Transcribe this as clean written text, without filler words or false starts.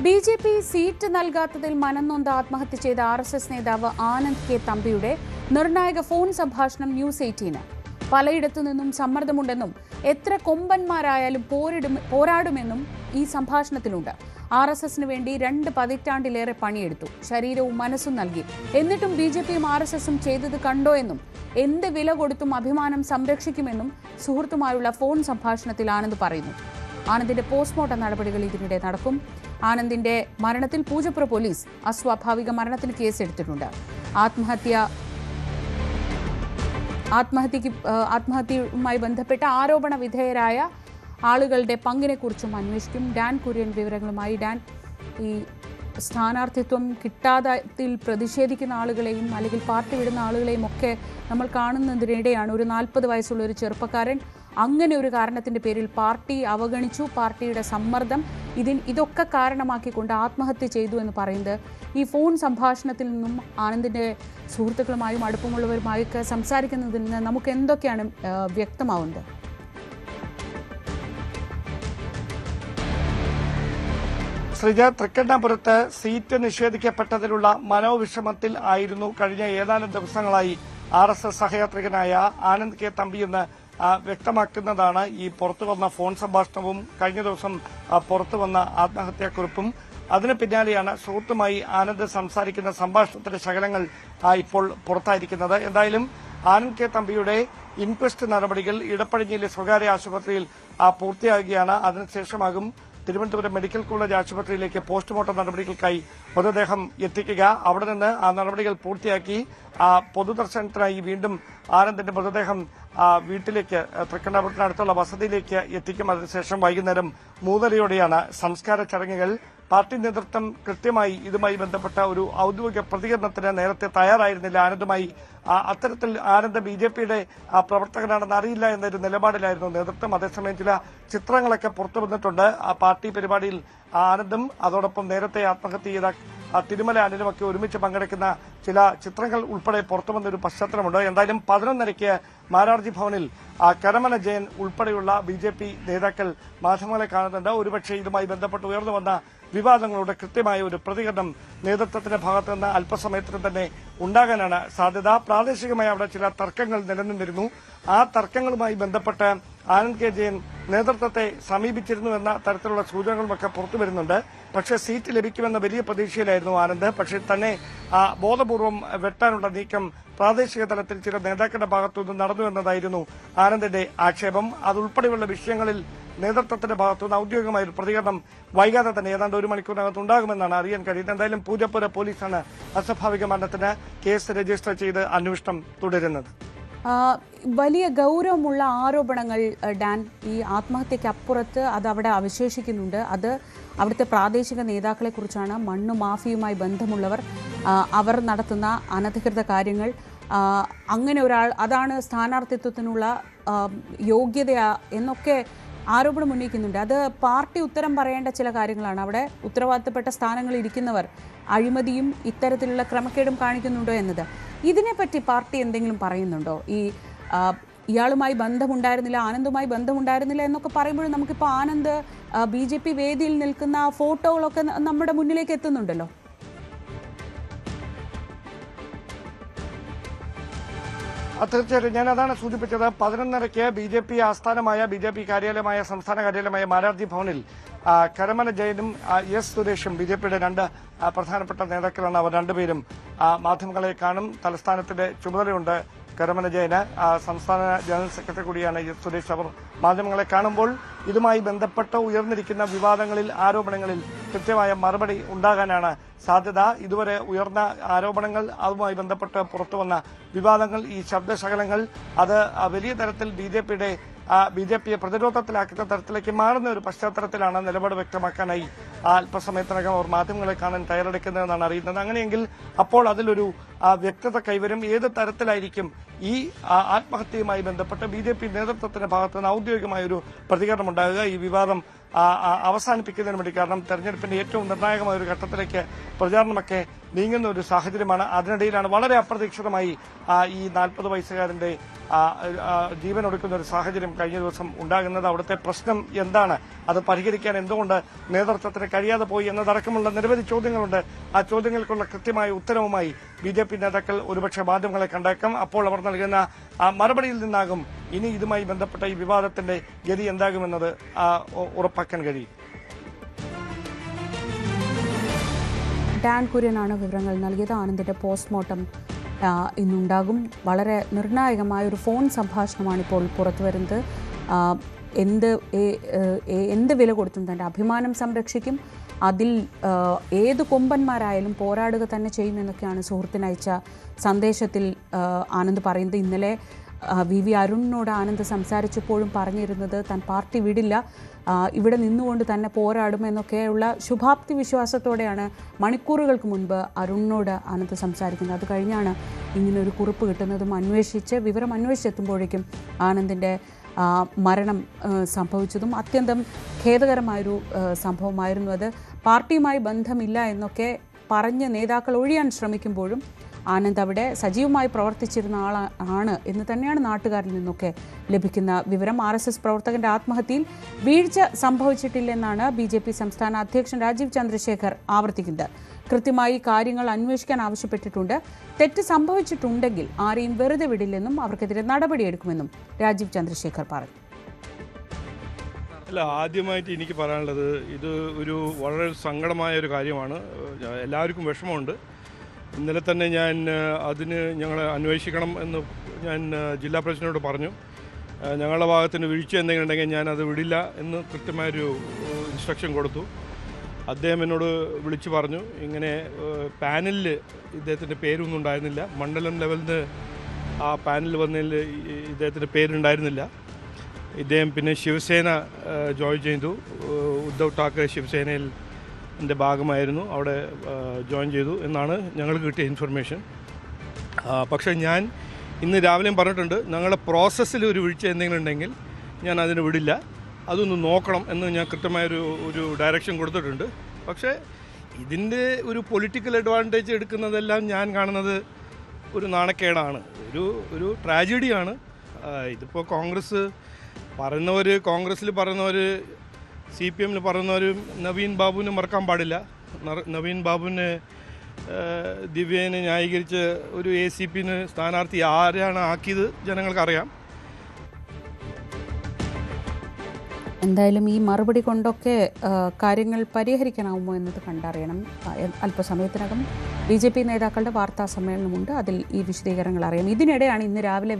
BJP seat നൽകാത്തതിൽ മനംനൊന്ത് ആത്മഹത്യ ചെയ്ത RSS നേതാവ് ആനന്ദ് കെ തമ്പിയുടെ നിർണായക ഫോൺ സംഭാഷണം ന്യൂസ് 18. പലയിടത്തു നിന്നും സമ്മർദ്ദമുണ്ടെന്നും എത്ര കൊമ്പന്മാരായാലും പോരാടുമെന്നും ഈ സംഭാഷണത്തിലുണ്ട്. ആർ.എസ്.എസിന് വേണ്ടി 2 പതിറ്റാണ്ടിലേറെ പണിയെടുത്തു, ശരീരവും മനസ്സും നൽകി. എന്നിട്ടും ബി.ജെ.പിയും ആർ.എസ്.എസും ചെയ്തത് കണ്ടോ എന്നും എന്ത് വില കൊടുത്തും അഭിമാനം സംരക്ഷിക്കുമെന്നും സുഹൃത്തുമായുള്ള ഫോൺ സംഭാഷണത്തിൽ ആനന്ദ് പറയുന്നു. ആനന്ദിന്റെ പോസ്റ്റ്മോർട്ടം നടപടികൾ ഇതിനിടെ നടക്കും. ആനന്ദിന്റെ മരണത്തിൽ പൂജപ്പുര പോലീസ് അസ്വാഭാവിക മരണത്തിന് കേസെടുത്തിട്ടുണ്ട്. ആത്മഹത്യയുമായി ബന്ധപ്പെട്ട ആരോപണ വിധേയരായ ആളുകളുടെ പങ്കിനെക്കുറിച്ചും അന്വേഷിക്കും. ഡാൻ കുര്യൻ വിവരങ്ങളുമായി. ഡാൻ, ഈ സ്ഥാനാർത്ഥിത്വം കിട്ടാതത്തിൽ പ്രതിഷേധിക്കുന്ന ആളുകളെയും അല്ലെങ്കിൽ പാർട്ടി വിടുന്ന ആളുകളെയും ഒക്കെ നമ്മൾ കാണുന്നതിനിടെയാണ് ഒരു 40 വയസ്സുള്ള ഒരു ചെറുപ്പക്കാരൻ അങ്ങനെ ഒരു കാരണത്തിൻ്റെ പേരിൽ പാർട്ടി അവഗണിച്ചു, പാർട്ടിയുടെ സമ്മർദ്ദം, ഇതൊക്കെ കാരണമാക്കിക്കൊണ്ട് ആത്മഹത്യ ചെയ്തു എന്ന് പറയുന്നത്. ഈ ഫോൺ സംഭാഷണത്തിൽ നിന്നും ആനന്ദിൻ്റെ സുഹൃത്തുക്കളുമായും അടുപ്പമുള്ളവരുമായൊക്കെ സംസാരിക്കുന്നതിൽ നിന്ന് നമുക്ക് എന്തൊക്കെയാണ് വ്യക്തമാവുന്നത്? ശ്രീജ, തൃക്കണ്ണപുരത്ത് സീറ്റ് നിഷേധിക്കപ്പെട്ടതിലുള്ള മനോവിഷമത്തിൽ ആയിരുന്നു കഴിഞ്ഞ ഏതാനും ദിവസങ്ങളായി ആർ.എസ്.എസ് സഹയാത്രികനായ ആനന്ദ് കെ തമ്പിയെന്ന് വ്യക്തമാക്കുന്നതാണ് ഈ പുറത്തുവന്ന ഫോൺ സംഭാഷണവും കഴിഞ്ഞ ദിവസം പുറത്തുവന്ന ആത്മഹത്യാക്കുറിപ്പും. അതിന് പിന്നാലെയാണ് സുഹൃത്തുമായി ആനന്ദ് സംസാരിക്കുന്ന സംഭാഷണത്തിന്റെ ശകലങ്ങൾ ഇപ്പോൾ പുറത്തായിരിക്കുന്നത്. എന്തായാലും ആനന്ദ് കെ തമ്പിയുടെ ഇൻക്വസ്റ്റ് നടപടികൾ ഇടപ്പഴിഞ്ഞിലെ സ്വകാര്യ ആശുപത്രിയിൽ പൂർത്തിയാകുകയാണ്. അതിനുശേഷമാകും തിരുവനന്തപുരം മെഡിക്കൽ കോളേജ് ആശുപത്രിയിലേക്ക് പോസ്റ്റ്മോർട്ടം നടപടികൾക്കായി മൃതദേഹം എത്തിക്കുക. അവിടെ നിന്ന് ആ നടപടികൾ പൂർത്തിയാക്കി പൊതുദർശനത്തിനായി വീണ്ടും ആനന്ദിന്റെ മൃതദേഹം വീട്ടിലേക്ക് തൃക്കണ്ണപുരത്തിനടുത്തുള്ള വസതിയിലേക്ക് എത്തിക്കും. അതിനുശേഷം വൈകുന്നേരം 3:30യോടെയാണ് സംസ്കാര ചടങ്ങുകൾ. പാർട്ടി നേതൃത്വം കൃത്യമായി ഇതുമായി ബന്ധപ്പെട്ട ഒരു ഔദ്യോഗിക പ്രതികരണത്തിന് നേരത്തെ തയ്യാറായിരുന്നില്ല. ആനന്ദുമായി അത്തരത്തിൽ ആനന്ദ് ബി.ജെ.പിയുടെ പ്രവർത്തകനാണെന്ന് അറിയില്ല എന്നൊരു നിലപാടിലായിരുന്നു നേതൃത്വം. അതേസമയം ചില ചിത്രങ്ങളൊക്കെ പുറത്തു വന്നിട്ടുണ്ട്. ആ പാർട്ടി പരിപാടിയിൽ ആനന്ദും അതോടൊപ്പം നേരത്തെ ആത്മഹത്യ ചെയ്ത തിരുമല അനിലുമൊക്കെ ഒരുമിച്ച് പങ്കെടുക്കുന്ന ചില ചിത്രങ്ങൾ ഉൾപ്പെടെ പുറത്തു വന്നൊരു പശ്ചാത്തലമുണ്ട്. എന്തായാലും 11:30 മാരാർജി ഭവനിൽ കരമന ജയൻ ഉൾപ്പെടെയുള്ള ബി.ജെ.പി നേതാക്കൾ മാധ്യമങ്ങളെ കാണുന്നുണ്ട്. ഒരുപക്ഷെ ഇതുമായി ബന്ധപ്പെട്ട് ഉയർന്നു വന്ന വിവാദങ്ങളുടെ കൃത്യമായ ഒരു പ്രതികരണം നേതൃത്വത്തിന്റെ ഭാഗത്തു നിന്ന് അല്പസമയത്തിനും തന്നെ ഉണ്ടാകാനാണ് സാധ്യത. പ്രാദേശികമായി അവിടെ ചില തർക്കങ്ങൾ നിലനിന്നിരുന്നു. ആ തർക്കങ്ങളുമായി ബന്ധപ്പെട്ട് ആനന്ദ് കെ ജയൻ നേതൃത്വത്തെ സമീപിച്ചിരുന്നു എന്ന തരത്തിലുള്ള സൂചനകളുമൊക്കെ പുറത്തു വരുന്നുണ്ട്. പക്ഷേ സീറ്റ് ലഭിക്കുമെന്ന വലിയ പ്രതീക്ഷയിലായിരുന്നു ആനന്ദ്. പക്ഷേ തന്നെ ബോധപൂർവം വെട്ടാനുള്ള നീക്കം പ്രാദേശിക തലത്തിൽ ചില നേതാക്കളുടെ ഭാഗത്തുനിന്ന് നടന്നു എന്നതായിരുന്നു ആനന്ദിന്റെ ആക്ഷേപം. അതുൾപ്പെടെയുള്ള വിഷയങ്ങളിൽ നേതൃത്വത്തിന്റെ ഭാഗത്തുനിന്ന് ഔദ്യോഗികമായ ഒരു പ്രതികരണം വൈകാതെ തന്നെ ഏതാണ്ട് 1 മണിക്കൂറിനകത്ത് ഉണ്ടാകുമെന്നാണ് അറിയാൻ കഴിയുന്നത്. എന്തായാലും പൂജപ്പുര പോലീസാണ് അസ്വാഭാവിക മരണത്തിന് കേസ് രജിസ്റ്റർ ചെയ്ത് അന്വേഷണം തുടരുന്നത്. വലിയ ഗൗരവമുള്ള ആരോപണങ്ങൾ ഡാൻ, ഈ ആത്മഹത്യക്കപ്പുറത്ത് അതവിടെ അവശേഷിക്കുന്നുണ്ട്. അത് അവിടുത്തെ പ്രാദേശിക നേതാക്കളെ കുറിച്ചാണ്. മണ്ണു മാഫിയുമായി ബന്ധമുള്ളവർ, അവർ നടത്തുന്ന അനധികൃത കാര്യങ്ങൾ, അങ്ങനെ ഒരാൾ, അതാണ് സ്ഥാനാർത്ഥിത്വത്തിനുള്ള യോഗ്യത എന്നൊക്കെ ആരോപണം ഉന്നയിക്കുന്നുണ്ട്. അത് പാർട്ടി ഉത്തരം പറയേണ്ട ചില കാര്യങ്ങളാണ്. അവിടെ ഉത്തരവാദിത്തപ്പെട്ട സ്ഥാനങ്ങളിൽ ഇരിക്കുന്നവർ അഴിമതിയും ഇത്തരത്തിലുള്ള ക്രമക്കേടും കാണിക്കുന്നുണ്ടോ എന്നത്. ഇതിനെപ്പറ്റി പാർട്ടി എന്തെങ്കിലും പറയുന്നുണ്ടോ? ഇയാളുമായി ബന്ധമുണ്ടായിരുന്നില്ല, ആനന്ദുമായി ബന്ധമുണ്ടായിരുന്നില്ല എന്നൊക്കെ പറയുമ്പോഴും നമുക്കിപ്പോൾ ആനന്ദ് ബി.ജെ.പി വേദിയിൽ നിൽക്കുന്ന ഫോട്ടോകളൊക്കെ നമ്മുടെ മുന്നിലേക്ക് എത്തുന്നുണ്ടല്ലോ. തീർച്ചയായിട്ടും ഞാൻ അതാണ് സൂചിപ്പിച്ചത്. 11:30 ബി.ജെ.പി ആസ്ഥാനമായ ബി.ജെ.പി കാര്യാലയമായ സംസ്ഥാന കാര്യാലയമായ മാരാർജി ഭവനിൽ കരമന ജയനും എസ് സുരേഷും ബി.ജെ.പിയുടെ 2 പ്രധാനപ്പെട്ട നേതാക്കളാണ്. അവർ രണ്ടുപേരും മാധ്യമങ്ങളെ കാണും. തലസ്ഥാനത്തിന്റെ ചുമതലയുണ്ട് കരമന ജയന്. സംസ്ഥാന ജനറൽ സെക്രട്ടറി കൂടിയാണ് എസ് സുരേഷ്. അവർ മാധ്യമങ്ങളെ കാണുമ്പോൾ ഇതുമായി ബന്ധപ്പെട്ട് ഉയർന്നിരിക്കുന്ന വിവാദങ്ങളിൽ, ആരോപണങ്ങളിൽ കൃത്യമായ മറുപടി ഉണ്ടാകാനാണ് സാധ്യത. ഇതുവരെ ഉയർന്ന ആരോപണങ്ങൾ, അതുമായി ബന്ധപ്പെട്ട് പുറത്തുവന്ന വിവാദങ്ങൾ, ഈ ശബ്ദശകലങ്ങൾ, അത് വലിയ തരത്തിൽ ബി.ജെ.പിയെ പ്രതിരോധത്തിലാക്കുന്ന തരത്തിലേക്ക് മാറുന്ന ഒരു പശ്ചാത്തലത്തിലാണ് നിലപാട് വ്യക്തമാക്കാനായി അല്പസമയത്തിനകം അവർ മാധ്യമങ്ങളെ കാണാൻ തയ്യാറെടുക്കുന്നതെന്നാണ് അറിയുന്നത്. അങ്ങനെയെങ്കിൽ അപ്പോൾ അതിലൊരു വ്യക്തത കൈവരും. ഏത് തരത്തിലായിരിക്കും ഈ ആത്മഹത്യയുമായി ബന്ധപ്പെട്ട് ബി.ജെ.പി നേതൃത്വത്തിന്റെ ഭാഗത്തുനിന്ന് ഔദ്യോഗികമായ ഒരു പ്രതികരണം ഉണ്ടാകുക. ഈ വിവാദം അവസാനിപ്പിക്കുന്നതിന് വേണ്ടി, കാരണം തെരഞ്ഞെടുപ്പിന്റെ ഏറ്റവും നിർണായകമായ ഒരു ഘട്ടത്തിലേക്ക് പ്രചാരണമൊക്കെ നീങ്ങുന്ന ഒരു സാഹചര്യമാണ്. അതിനിടയിലാണ് വളരെ അപ്രതീക്ഷിതമായി ഈ 40 വയസ്സുകാരന്റെ ജീവൻ ഒടുക്കുന്ന ഒരു സാഹചര്യം കഴിഞ്ഞ ദിവസം ഉണ്ടാകുന്നത്. അവിടുത്തെ പ്രശ്നം എന്താണ്, അത് പരിഹരിക്കാൻ എന്തുകൊണ്ട് നേതൃത്വത്തിന് കഴിയാതെ പോയി എന്നതടക്കമുള്ള നിരവധി ചോദ്യങ്ങളുണ്ട്. ആ ചോദ്യങ്ങൾക്കുള്ള കൃത്യമായ ഉത്തരവുമായി BJP നേതാക്കൾ ഒരുപക്ഷെ മാധ്യമങ്ങളെ കണ്ടേക്കാം. അപ്പോൾ അവർ നൽകുന്ന മറുപടിയിൽ നിന്നാകും ഇനി ഇതുമായി ബന്ധപ്പെട്ട ഈ വിവാദത്തിന്റെ ഗതി എന്താകുമെന്നത് ഉറപ്പാക്കാൻ കഴിയും. ഡാൻ കുര്യനാണ് വിവരങ്ങൾ നൽകിയത്. ആനന്ദിന്റെ പോസ്റ്റ്മോർട്ടം ഇന്നുണ്ടാകും. വളരെ നിർണായകമായ ഒരു ഫോൺ സംഭാഷണമാണ് ഇപ്പോൾ പുറത്തു വരുന്നത്. എന്ത് വില കൊടുത്തും തൻ്റെ അഭിമാനം സംരക്ഷിക്കും, അതിൽ ഏത് കൊമ്പന്മാരായാലും പോരാടുക തന്നെ ചെയ്യുമെന്നൊക്കെയാണ് സുഹൃത്തിനയച്ച സന്ദേശത്തിൽ ആനന്ദ് പറയുന്നത്. ഇന്നലെ VV അരുണിനോട് ആനന്ദ് സംസാരിച്ചപ്പോഴും പറഞ്ഞിരുന്നത് താൻ പാർട്ടി വിടില്ല, ഇവിടെ നിന്നുകൊണ്ട് തന്നെ പോരാടുമെന്നൊക്കെയുള്ള ശുഭാപ്തി വിശ്വാസത്തോടെയാണ് മണിക്കൂറുകൾക്ക് മുൻപ് അരുണിനോട് ആനന്ദ് സംസാരിക്കുന്നത്. അത് കഴിഞ്ഞാണ് ഇങ്ങനൊരു കുറിപ്പ് കിട്ടുന്നതും വിവരം അന്വേഷിച്ചെത്തുമ്പോഴേക്കും ആനന്ദിൻ്റെ മരണം സംഭവിച്ചതും അത്യന്തം ഖേദകരമായൊരു സംഭവമായിരുന്നു. അത് പാർട്ടിയുമായി ബന്ധമില്ല എന്നൊക്കെ പറഞ്ഞ് നേതാക്കൾ ഒഴിയാൻ ശ്രമിക്കുമ്പോഴും ആനന്ദ് അവിടെ സജീവമായി പ്രവർത്തിച്ചിരുന്ന ആളാണ് എന്ന് തന്നെയാണ് നാട്ടുകാരിൽ നിന്നൊക്കെ ലഭിക്കുന്ന വിവരം. RSS പ്രവർത്തകന്റെ ആത്മഹത്യയിൽ വീഴ്ച സംഭവിച്ചിട്ടില്ലെന്നാണ് BJP സംസ്ഥാന അധ്യക്ഷൻ രാജീവ് ചന്ദ്രശേഖർ ആവർത്തിക്കുന്നത്. കൃത്യമായി കാര്യങ്ങൾ അന്വേഷിക്കാൻ ആവശ്യപ്പെട്ടിട്ടുണ്ട്. തെറ്റ് സംഭവിച്ചിട്ടുണ്ടെങ്കിൽ ആരെയും വെറുതെ വിടില്ലെന്നും അവർക്കെതിരെ നടപടിയെടുക്കുമെന്നും രാജീവ് ചന്ദ്രശേഖർ പറഞ്ഞു. അല്ല, ആദ്യമായിട്ട് എനിക്ക് പറയാനുള്ളത് ഇത് ഒരു വളരെ സങ്കടമായ ഒരു കാര്യമാണ്. എല്ലാവർക്കും വിഷമമുണ്ട്. ഇന്നലെ തന്നെ ഞങ്ങൾ അന്വേഷിക്കണം എന്ന് ഞാൻ ജില്ലാ പ്രസിഡന്റിനോട് പറഞ്ഞു. ഞങ്ങളുടെ ഭാഗത്തിന് വീഴ്ച എന്തെങ്കിലും ഉണ്ടെങ്കിൽ ഞാനത് വിടില്ല എന്ന് കൃത്യമായൊരു ഇൻസ്ട്രക്ഷൻ കൊടുത്തു. അദ്ദേഹം എന്നോട് വിളിച്ചു പറഞ്ഞു, ഇങ്ങനെ പാനലിൽ ഇദ്ദേഹത്തിൻ്റെ പേരൊന്നും ഉണ്ടായിരുന്നില്ല, മണ്ഡലം ലെവലിൽ നിന്ന് ആ പാനലിൽ വന്നതിൽ ഇദ്ദേഹത്തിൻ്റെ പേരുണ്ടായിരുന്നില്ല. ഇദ്ദേഹം പിന്നെ ശിവസേന ജോയിൻ ചെയ്തു. ഉദ്ധവ് ഠാക്കറെ ശിവസേനയിൽ ഭാഗമായിരുന്നു, അവിടെ ജോയിൻ ചെയ്തു എന്നാണ് ഞങ്ങൾക്ക് കിട്ടിയ ഇൻഫർമേഷൻ. പക്ഷേ ഞാൻ ഇന്ന് രാവിലെയും പറഞ്ഞിട്ടുണ്ട്, ഞങ്ങളുടെ പ്രോസസ്സിൽ ഒരു വീഴ്ച എന്തെങ്കിലും ഉണ്ടെങ്കിൽ ഞാൻ അതിന് വിടില്ല, അതൊന്ന് നോക്കണം എന്ന് ഞാൻ കൃത്യമായൊരു ഡയറക്ഷൻ കൊടുത്തിട്ടുണ്ട്. പക്ഷേ ഇതിൻ്റെ ഒരു പൊളിറ്റിക്കൽ അഡ്വാൻറ്റേജ് എടുക്കുന്നതെല്ലാം ഞാൻ കാണുന്നത് ഒരു നാണക്കേടാണ്, ഒരു ട്രാജഡിയാണ്. ഇതിപ്പോൾ കോൺഗ്രസ്സിൽ പറയുന്നവർ CPMൽ പറയുന്നവർ നവീൻ ബാബുവിനെ മറക്കാൻ പാടില്ല. നവീൻ ബാബുവിനെ ദിവ്യേനെ ന്യായീകരിച്ച് ഒരു ACPന് സ്ഥാനാർത്ഥി ആരാണ് ആക്കിയത് ജനങ്ങൾക്കറിയാം. എന്തായാലും ഈ മറുപടി കൊണ്ടൊക്കെ കാര്യങ്ങൾ പരിഹരിക്കാനാവുമോ എന്നത് കണ്ടറിയണം. അല്പസമയത്തിനകം BJP നേതാക്കളുടെ വാർത്താ സമ്മേളനമുണ്ട്, അതിൽ ഈ വിശദീകരണങ്ങൾ അറിയാം. ഇതിനിടെയാണ് ഇന്ന് രാവിലെ